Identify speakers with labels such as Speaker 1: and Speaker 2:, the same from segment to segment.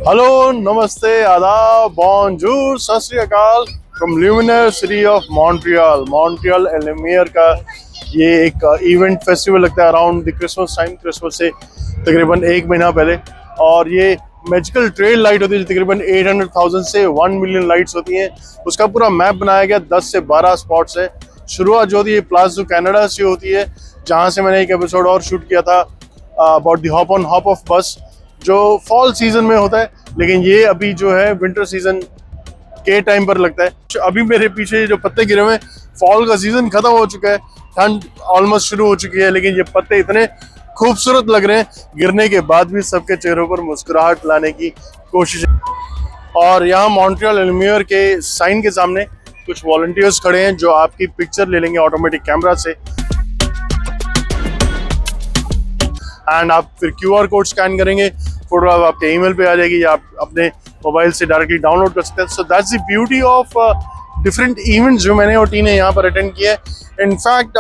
Speaker 1: Hello, नमस्ते, आदाब, bonjour, Sat Shri Akal from Luminar city of Montreal. Montreal एलुमियर का ये एक इवेंट फेस्टिवल लगता है around the Christmas time, Christmas से तकरीबन एक महीना पहले। और ये मैजिकल ट्रेल लाइट होती है जो तकरीबन 800,000 से 1 मिलियन लाइट्स होती हैं। उसका पूरा मैप बनाया गया, 10 से 12 स्पॉट्स है। शुरुआत जो होती है प्लाज़ो कनाडा से होती है, जहाँ से मैंने एक एपिसोड और शूट किया था about the hop on hop off बस, जो फॉल सीजन में होता है, लेकिन ये अभी जो है विंटर सीजन के टाइम पर लगता है। अभी मेरे पीछे जो पत्ते गिरे हुए हैं, फॉल का सीजन खत्म हो चुका है, ठंड ऑलमोस्ट शुरू हो चुकी है, लेकिन ये पत्ते इतने खूबसूरत लग रहे हैं गिरने के बाद भी सबके चेहरों पर मुस्कुराहट लाने की कोशिश है। और यहाँ मॉन्ट्रियल एलुमियर के साइन के सामने कुछ वॉलंटियर्स खड़े हैं जो आपकी पिक्चर ले लेंगे ऑटोमेटिक कैमरा से, एंड आप फिर QR कोड स्कैन करेंगे, फोटोग्राफ आपके ईमेल पे आ जाएगी या आप अपने मोबाइल से डायरेक्टली डाउनलोड कर सकते हैं। So that's the beauty of different events जो मैंने और टी ने यहाँ पर अटेंड किया है। इनफैक्ट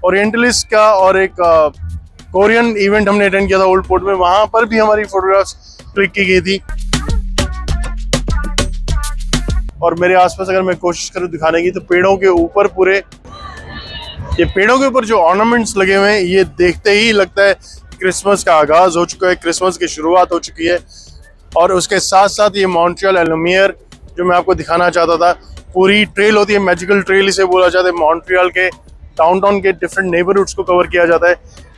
Speaker 1: ओरिएंटलिस्ट का और एक कोरियन इवेंट हमने अटेंड किया था ओल्ड पोर्ट में, वहाँ पर भी हमारी फोटोग्राफ्स क्लिक की गई थी। और मेरे आसपास अगर मैं कोशिश करूँ दिखाने की, तो पेड़ों के ऊपर पूरे ये पेड़ों के ऊपर जो ऑर्नामेंट्स लगे हुए हैं, ये देखते ही लगता है क्रिसमस का आगाज हो चुका है, क्रिसमस की शुरुआत हो चुकी है। और उसके साथ साथ ये मॉन्ट्रियल एलुमियर जो मैं आपको दिखाना चाहता था, पूरी ट्रेल होती है, मैजिकल ट्रेल इसे बोला जाता है। मॉन्ट्रियल के डाउनटाउन के डिफरेंट नेबरहुड्स को कवर किया जाता है।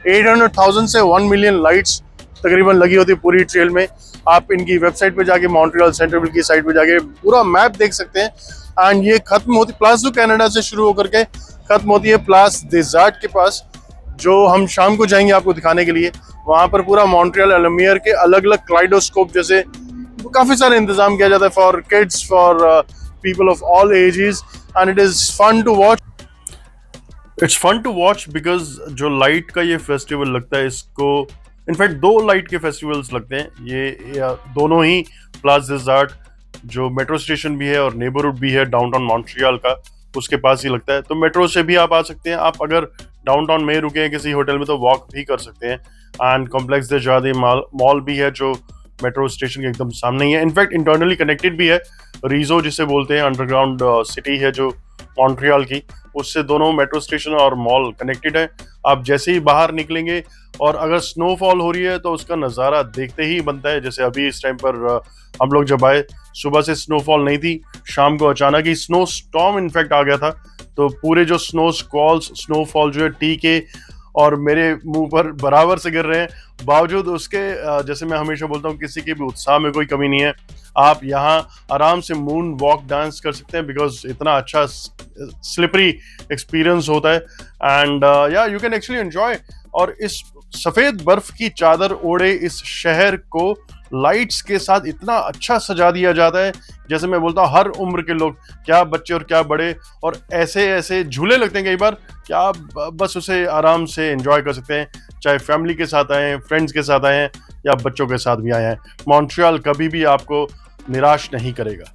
Speaker 1: 800,000 से 1 मिलियन लाइट्स तकरीबन लगी होती है पूरी ट्रेल में। आप इनकी वेबसाइट पे जाके, मॉन्ट्रियल सेंट्रल की साइट पे जाके पूरा मैप देख सकते हैं। एंड ये खत्म होती प्लाज़ो कनाडा से शुरू होकर के खत्म होती है प्लास डेजर्ट के पास, जो हम शाम को जाएंगे आपको दिखाने के लिए। वहाँ पर पूरा मॉन्ट्रियल एलुमियर के अलग अलग क्लाइडोस्कोप जैसे काफ़ी सारे इंतजाम किया जाता है for kids, for people of all ages, and it is fun to watch. It's fun to watch because जो लाइट का ये फेस्टिवल लगता है, इसको इनफैक्ट 2 लाइट के फेस्टिवल्स लगते हैं ये दोनों ही प्लास डेजर्ट जो मेट्रो स्टेशन भी है और नेबरहुड भी है डाउनटाउन मॉन्ट्रियल का, उसके पास ही लगता है। तो मेट्रो से भी आप आ सकते हैं। आप अगर डाउनटाउन में रुके हैं किसी होटल में तो वॉक भी कर सकते हैं। एंड कॉम्प्लेक्स दे जादे मॉल भी है जो मेट्रो स्टेशन के एकदम सामने ही है। इनफैक्ट इंटरनली कनेक्टेड भी है, रीजो जिसे बोलते हैं, अंडरग्राउंड सिटी है जो मॉन्ट्रियल की, उससे दोनों मेट्रो स्टेशन और मॉल कनेक्टेड है। आप जैसे ही बाहर निकलेंगे और अगर स्नोफॉल हो रही है तो उसका नज़ारा देखते ही बनता है। जैसे अभी इस टाइम पर हम लोग जब आए, सुबह से स्नोफॉल नहीं थी, शाम को अचानक ही स्नो स्टॉर्म इनफैक्ट आ गया था। तो पूरे जो स्नोफॉल जो है टी के और मेरे मुंह पर बराबर से गिर रहे हैं, बावजूद उसके जैसे मैं हमेशा बोलता हूँ, किसी के भी उत्साह में कोई कमी नहीं है। आप यहाँ आराम से मून वॉक डांस कर सकते हैं बिकॉज इतना अच्छा स्लिपरी एक्सपीरियंस होता है। एंड या यू कैन एक्चुअली एंजॉय। और इस सफ़ेद बर्फ की चादर ओढ़े इस शहर को लाइट्स के साथ इतना अच्छा सजा दिया जाता है, जैसे मैं बोलता हूँ हर उम्र के लोग, क्या बच्चे और क्या बड़े, और ऐसे ऐसे झूले लगते हैं कई बार कि आप बस उसे आराम से एंजॉय कर सकते हैं, चाहे फैमिली के साथ आए हैं, फ्रेंड्स के साथ आए हैं या बच्चों के साथ भी आए हैं। मॉन्ट्रियल कभी भी आपको निराश नहीं करेगा।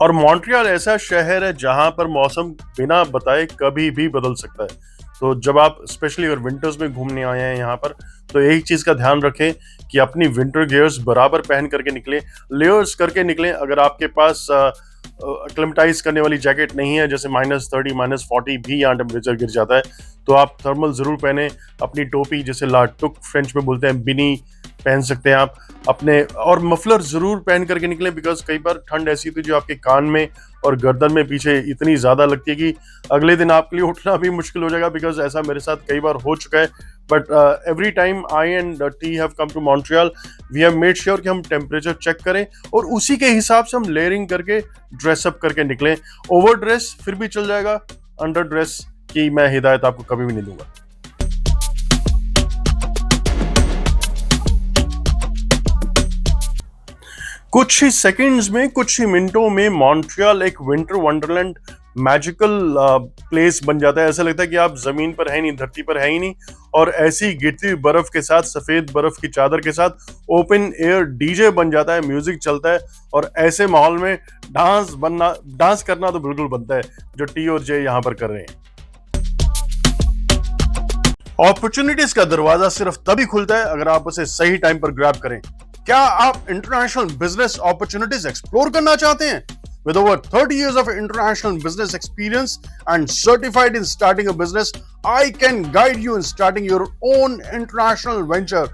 Speaker 1: और मॉन्ट्रियल ऐसा शहर है जहां पर मौसम बिना बताए कभी भी बदल सकता है। तो जब आप स्पेशली अगर विंटर्स में घूमने आए हैं यहाँ पर, तो एक चीज़ का ध्यान रखें कि अपनी विंटर गियर्स बराबर पहन करके निकलें, लेयर्स करके निकलें। अगर आपके पास एक्लेमेटाइज करने वाली जैकेट नहीं है, जैसे -30 -40 भी यहाँ टेम्परेचर गिर जाता है, तो आप थर्मल ज़रूर पहने। अपनी टोपी, जैसे लाटुक फ्रेंच में बोलते हैं, बिनी पहन सकते हैं आप अपने, और मफलर ज़रूर पहन करके निकलें, बिकॉज कई बार ठंड ऐसी होती है जो आपके कान में और गर्दन में पीछे इतनी ज़्यादा लगती है कि अगले दिन आपके लिए उठना भी मुश्किल हो जाएगा, बिकॉज ऐसा मेरे साथ कई बार हो चुका है। But every time I and T have come to Montreal, we have made sure कि हम टेम्परेचर चेक करें और उसी के हिसाब से हम लेयरिंग करके ड्रेसअप करके निकलें। ओवर ड्रेस फिर भी चल जाएगा, अंडर ड्रेस की मैं हिदायत आपको कभी भी नहीं दूंगा। कुछ ही सेकंड्स में, कुछ ही मिनटों में मॉन्ट्रियल एक विंटर वंडरलैंड मैजिकल प्लेस बन जाता है। ऐसा लगता है कि आप जमीन पर है नहीं, धरती पर है ही नहीं, और ऐसी गिरती हुई बर्फ के साथ, सफेद बर्फ की चादर के साथ ओपन एयर डीजे बन जाता है, म्यूजिक चलता है, और ऐसे माहौल में डांस करना तो बिल्कुल बनता है, जो टी और जे यहाँ पर कर रहे हैं। अपॉर्चुनिटीज का दरवाजा सिर्फ तभी खुलता है अगर आप उसे सही टाइम पर ग्रैब करें। क्या आप इंटरनेशनल बिजनेस अपॉर्चुनिटीज एक्सप्लोर करना चाहते हैं? With over 30 years of international business experience and certified in starting a business, I can guide you in starting your own international venture.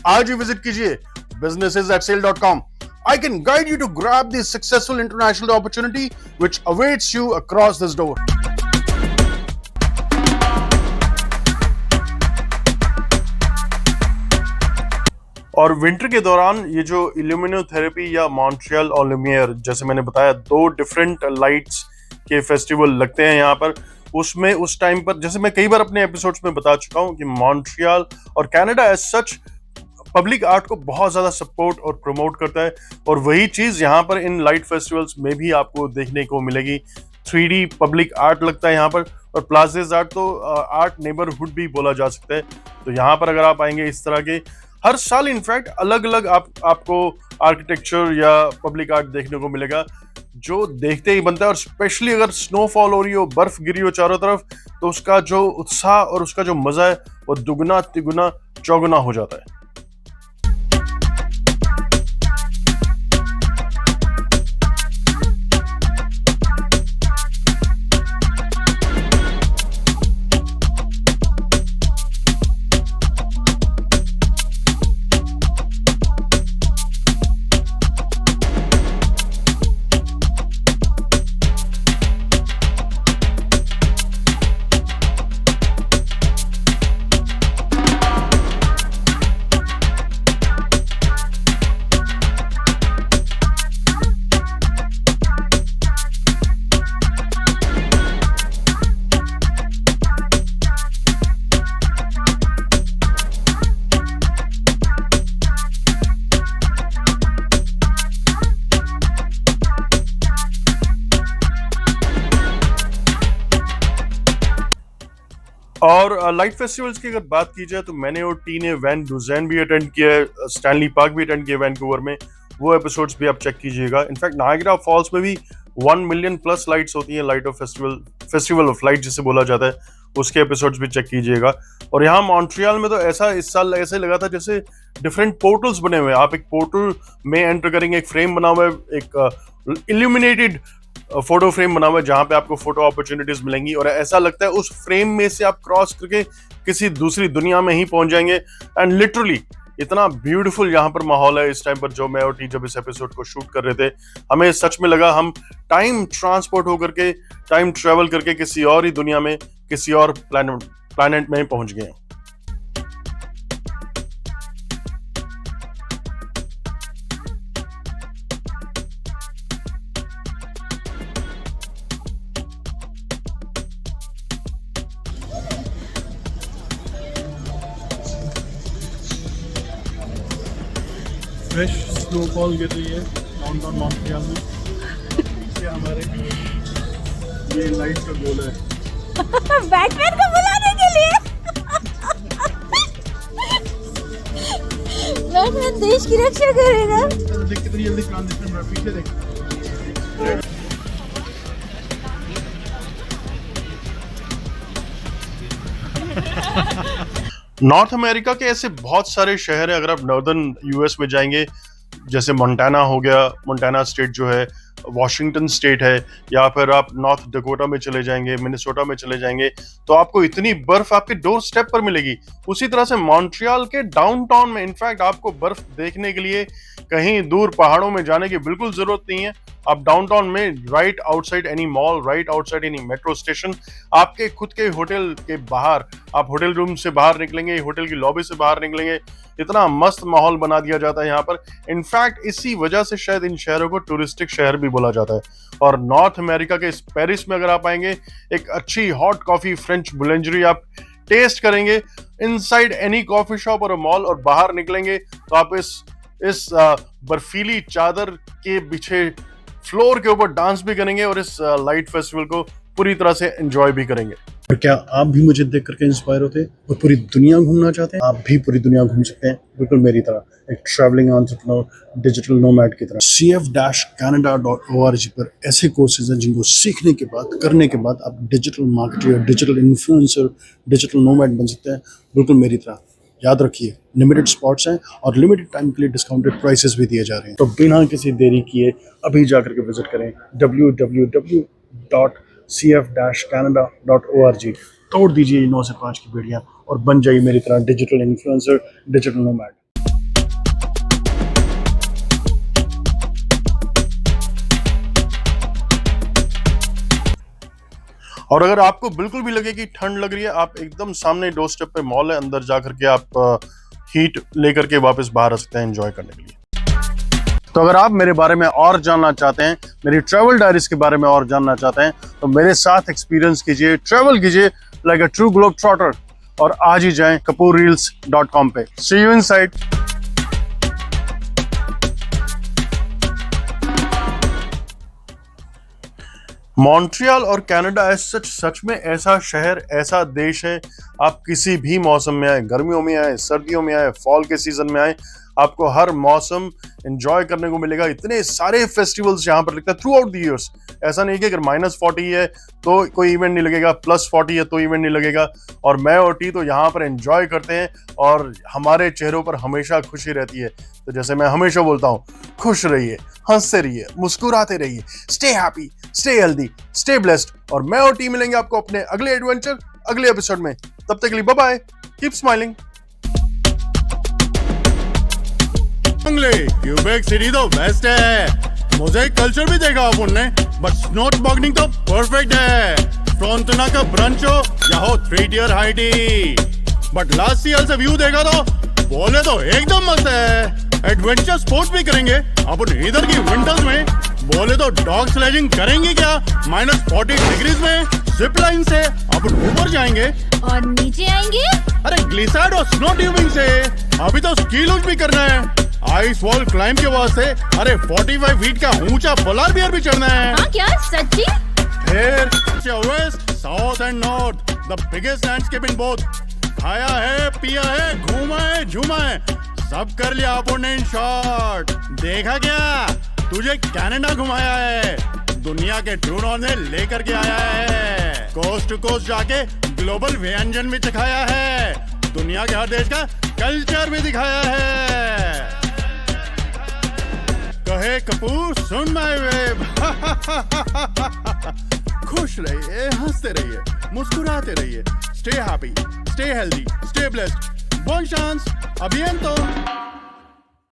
Speaker 1: आज ही विजिट कीजिए businesses@sale.com. I can guide you to grab the successful international opportunity which awaits you across this door. और winter के दौरान ये जो इल्यूमिनोथेरेपी या Montreal और Lumière, जैसे मैंने बताया, 2 डिफरेंट लाइट्स के फेस्टिवल लगते हैं यहाँ पर। उसमें उस टाइम पर, जैसे मैं कई बार अपने एपिसोड्स में बता चुका हूँ कि मॉन्ट्रियल और Canada as such public art को बहुत ज़्यादा सपोर्ट और प्रमोट करता है, और वही चीज़ यहाँ पर इन लाइट फेस्टिवल्स में भी आपको देखने को मिलेगी। 3D पब्लिक आर्ट लगता है यहाँ पर, और प्लाजेज आर्ट तो आर्ट नेबरहुड भी बोला जा सकता है। तो यहाँ पर अगर आप आएंगे इस तरह के, हर साल इनफैक्ट अलग अलग आपको आर्किटेक्चर या पब्लिक आर्ट देखने को मिलेगा, जो देखते ही बनता है। और स्पेशली अगर स्नोफॉल हो रही हो, बर्फ गिरी हो चारों तरफ, तो उसका जो उत्साह और उसका जो मजा है वो दुगना तिगुना चौगुना हो जाता है। और लाइट फेस्टिवल्स की अगर बात की जाए तो मैंने और टी ने वैन डुज़ैन भी अटेंड किया है, स्टैनली पार्क भी अटेंड किया वैंकूवर में। वो एपिसोड्स भी आप चेक कीजिएगा। इनफैक्ट नायग्रा फॉल्स में भी 1 मिलियन प्लस लाइट्स होती हैं, light of festival of light जिसे बोला जाता है, उसके एपिसोड्स भी चेक कीजिएगा। और यहाँ मॉन्ट्रियल में तो ऐसा इस साल ऐसे लगा था जैसे डिफरेंट पोर्टल्स बने हुए हैं। आप एक पोर्टल में एंटर करेंगे, एक फ्रेम बना हुआ है, एक इल्यूमिनेटेड फोटो फ्रेम बना हुआ है जहां पे आपको फोटो अपॉर्चुनिटीज मिलेंगी, और ऐसा लगता है उस फ्रेम में से आप क्रॉस करके किसी दूसरी दुनिया में ही पहुंच जाएंगे। एंड लिटरली इतना ब्यूटीफुल यहाँ पर माहौल है इस टाइम पर, जो मैं और टी जब इस एपिसोड को शूट कर रहे थे, हमें सच में लगा हम टाइम ट्रांसपोर्ट होकर के, टाइम ट्रेवल करके किसी और ही दुनिया में, किसी और प्लैनेट में पहुंच गए। फ्रेश स्नोफॉल गिर रही है डाउनटाउन मॉन्ट्रियल में। ये हमारे ये लाइट का गोल है
Speaker 2: बैटमैन को बुलाने के लिए। बैटमैन देश की रक्षा करेगा।
Speaker 1: देख कितनी जल्दी ट्रांजिशन है, पीछे देख। नॉर्थ अमेरिका के ऐसे बहुत सारे शहर हैं। अगर आप नॉर्दर्न यूएस में जाएंगे, जैसे मोंटाना हो गया, मोंटाना स्टेट जो है, वॉशिंगटन स्टेट है या फिर आप नॉर्थ डकोटा में चले जाएंगे, मिनेसोटा में चले जाएंगे, तो आपको इतनी बर्फ आपके डोर स्टेप पर मिलेगी। उसी तरह से मॉन्ट्रियल के डाउनटाउन में इनफैक्ट आपको बर्फ देखने के लिए कहीं दूर पहाड़ों में जाने की बिल्कुल जरूरत नहीं है। आप डाउनटाउन में right outside any mall, right outside any metro station, आपके खुद के होटल के बाहर, आप होटल रूम से बाहर निकलेंगे, होटल की लॉबी से बाहर निकलेंगे, इतना मस्त माहौल बना दिया जाता है यहाँ पर। इनफैक्ट इसी वजह से शायद इन शहरों को टूरिस्टिक शहर भी बोला जाता है। और नॉर्थ अमेरिका के इस पेरिस में अगर आप आएंगे, एक अच्छी हॉट कॉफी, फ्रेंच बुलेंजरी आप टेस्ट करेंगे इनसाइड एनी कॉफी शॉप और मॉल, और बाहर निकलेंगे तो आप इस बर्फीली चादर के पीछे फ्लोर के ऊपर डांस भी करेंगे और इस लाइट फेस्टिवल को पूरी तरह से एंजॉय भी करेंगे। और क्या आप भी मुझे देख करके इंस्पायर होते हैं और पूरी दुनिया घूमना चाहते हैं? आप भी पूरी दुनिया घूम सकते हैं बिल्कुल मेरी तरह, एक ट्रैवलिंग एंटरप्रेन्योर, डिजिटल नोमैड की तरह। cf-canada.org पर ऐसे कोर्सेज हैं जिनको सीखने के बाद, करने के बाद आप digital marketer, digital influencer, digital nomad बन सकते हैं बिल्कुल मेरी तरह। याद रखिए, लिमिटेड स्पॉट्स हैं और लिमिटेड टाइम के लिए डिस्काउंटेड प्राइसेस भी दिए जा रहे हैं। तो बिना किसी देरी किए अभी जाकर के विजिट करें www.cf-canada.org। तोड़ दीजिए 9 से 5 की बेड़ियां और बन जाइए मेरी तरह डिजिटल इन्फ्लुएंसर, डिजिटल नोमैड। और अगर आपको बिल्कुल भी लगे कि ठंड लग रही है, आप एकदम सामने डोर स्टेप पे मॉल है, अंदर जा करके आप हीट लेकर के वापस बाहर आ सकते हैं एंजॉय करने के लिए। तो अगर आप मेरे बारे में और जानना चाहते हैं, मेरी ट्रैवल डायरीज के बारे में और जानना चाहते हैं, तो मेरे साथ एक्सपीरियंस कीजिए, ट्रैवल कीजिए like a true globe trotter, और आज ही जाएं kapoorreels.com पे। सी यू इनसाइड। मॉन्ट्रियल और कनाडा सच में ऐसा शहर, ऐसा देश है। आप किसी भी मौसम में आए, गर्मियों में आए, सर्दियों में आए, फॉल के सीजन में आए, आपको हर मौसम एंजॉय करने को मिलेगा। इतने सारे फेस्टिवल्स यहाँ पर लगता है थ्रू आउट द ईयर्स। ऐसा नहीं कि अगर -40 है तो कोई इवेंट नहीं लगेगा, +40 है तो इवेंट नहीं लगेगा। और मैं और टी तो यहाँ पर एंजॉय करते हैं और हमारे चेहरों पर हमेशा खुशी रहती है। तो जैसे मैं हमेशा बोलता हूँ, खुश रहिए, हंसते रहिए, मुस्कुराते रहिए, stay happy, stay healthy, stay blessed. और मैं और टी मिलेंगे आपको अपने अगले एडवेंचर, अगले एपिसोड में। तब तक के लिए bye bye, keep smiling. Quebec City तो बेस्ट है, मोज़ेक कल्चर भी देखा अपन ने, बट स्नोबॉर्डिंग तो परफेक्ट है। फ्रंटना का ब्रंच हो या हो 3 tier high tea, but last year से व्यू देखा तो बोले तो एकदम मस्त है। एडवेंचर स्पोर्ट्स भी करेंगे अपन इधर की विंटर्स में। बोले तो डॉग स्लेजिंग करेंगे क्या -40 डिग्रीज में, जिप लाइन से अपन ऊपर जाएंगे
Speaker 2: और नीचे आएंगे
Speaker 1: अरे ग्लिसर्ड और स्नो ट्यूबिंग से। अभी तो स्की लूज भी करना है, आइस वॉल क्लाइंब के वास्ते अरे 45 फीट का ऊंचा पोलर बियर भी चढ़ना है।
Speaker 2: हाँ क्या सच्ची?
Speaker 1: फिर west, south and north, the biggest landscape in both. खाया है, पिया है, घूमा है, झूमा है, सब कर लिया अपन ने इन शॉर्ट। देखा क्या, तुझे कनाडा घुमाया है, दुनिया के ट्रू नॉर्थ में लेकर के आया है। कोस्ट टू कोस्ट जाके ग्लोबल व्यंजन भी सिखाया है, दुनिया के हर देश का कल्चर भी दिखाया है। कहे कपूर सुन माय वेब। खुश रहिए, हंसते रहिए, मुस्कुराते रहिए, stay happy, stay healthy, stay blessed. Bon chance, अभियंतो।